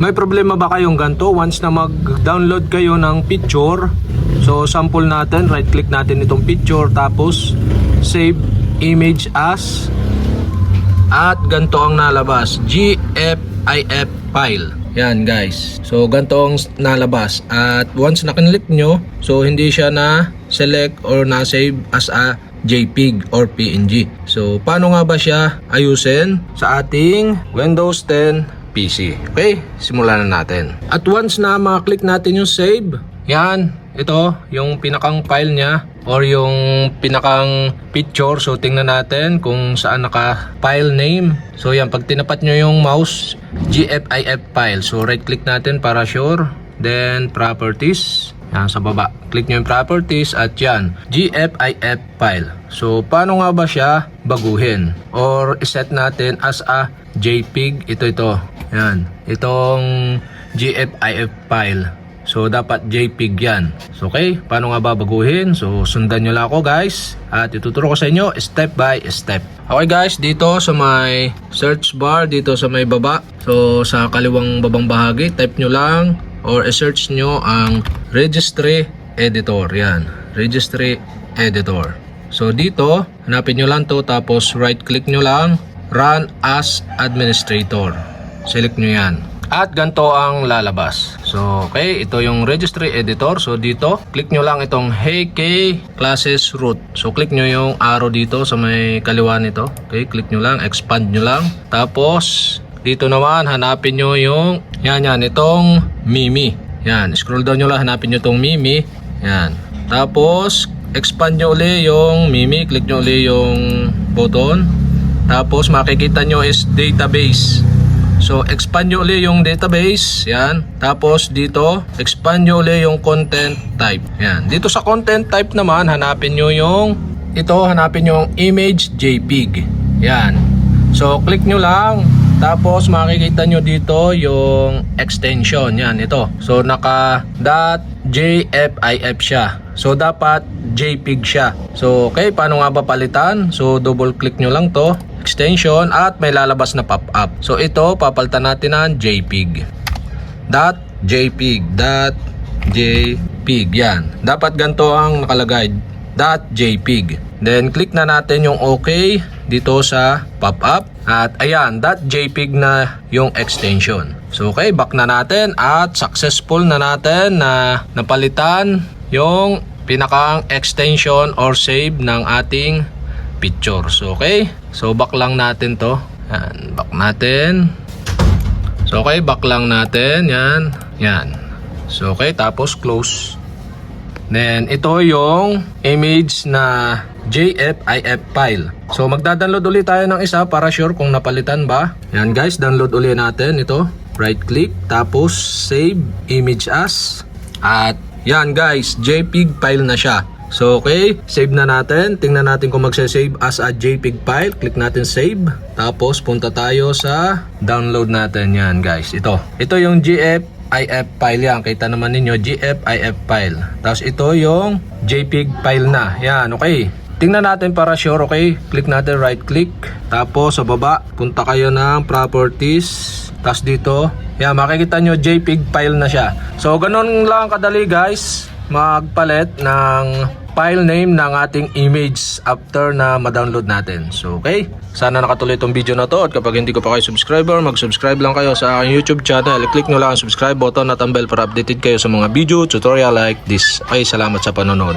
May problema ba kayong ganito? Once na mag-download kayo ng picture, so sample natin, right click natin itong picture, tapos save image as, at ganito ang nalabas, GFIF file. Yan guys, so ganito ang nalabas. At once na kinlik nyo, so hindi siya na select or na save as a JPEG or PNG. So paano nga ba siya ayusin sa ating Windows 10 PC? Okay, simulan na natin. At once na makaklik natin yung save, yan, ito yung pinakang file niya or yung pinakang picture. So tingnan natin kung saan naka file name. So yan, pag tinapat nyo yung mouse, GFIF file. So right click natin para sure, then properties, yan sa baba, click nyo yung properties at yan, GFIF file. So paano nga ba siya baguhin or iset natin as a JPEG? Ito yan, itong GFIF file. So dapat JPEG yan. So okay, paano nga ba baguhin? So sundan nyo lang ako guys, at ituturo ko sa inyo step by step. Okay guys, dito sa may search bar, dito sa may baba, so sa kaliwang babang bahagi, type nyo lang or search nyo ang registry editor. Yan, registry editor. So dito, hanapin nyo lang to, tapos right click nyo lang, run as administrator. Select nyo yan. At ganito ang lalabas. So, okay, ito yung registry editor. So, dito, click nyo lang itong Hey K Classes Root. So, click nyo yung arrow dito sa may kaliwa nito. Okay, click nyo lang, expand nyo lang. Tapos, dito naman, hanapin nyo yung, yan, itong Mimi. Yan, scroll down nyo lang, hanapin nyo itong Mimi. Yan. Tapos, expand nyo uli yung Mimi. Click nyo uli yung button. Tapos, makikita nyo is database. So, expand nyo uli yung database. Yan. Tapos, dito, expand nyo uli yung content type. Yan. Dito sa content type naman, hanapin nyo yung, hanapin nyo yung image JPEG. Yan. So, click nyo lang. Tapos, makikita nyo dito yung extension. Yan, ito. So, naka .jfif siya. So, dapat JPEG siya. So, okay, paano nga ba palitan? So, double click nyo lang to, extension, at may lalabas na pop-up. So ito, papalitan natin ng JPEG. .jpeg, .jpeg, yan. Dapat ganito ang nakalagay, .jpeg. Then click na natin yung OK dito sa pop-up. At ayan, .jpeg na yung extension. So okay, back na natin at successful na natin na napalitan yung pinakang extension or save ng ating picture. So okay, so back lang natin to. Yan, back natin. So okay, back lang natin. Yan. So okay, tapos close. Then ito yung image na JFIF file. So magda-download ulit tayo ng isa para sure kung napalitan ba. Yan guys, download ulit natin ito. Right click, tapos save image as. At yan guys, JPEG file na siya. So okay, save na natin. Tingnan natin kung magse-save as a JPEG file. Click natin save. Tapos punta tayo sa download natin. Yan guys, ito yung GFIF file yan. Kita naman ninyo, GFIF file. Tapos ito yung JPEG file na. Yan, okay. Tingnan natin para sure, okay. Click natin, right click. Tapos sa baba, punta kayo ng properties. Tapos dito, yan, makikita nyo JPEG file na siya. So ganun lang kadali guys magpalit ng file name ng ating image after na ma-download natin. So okay, sana nakatuloy itong video na to. At kapag hindi ko pa kayo subscriber, mag-subscribe lang kayo sa aking YouTube channel. I-click nyo lang ang subscribe button at ang bell para updated kayo sa mga video tutorial like this. Okay, salamat sa panonood.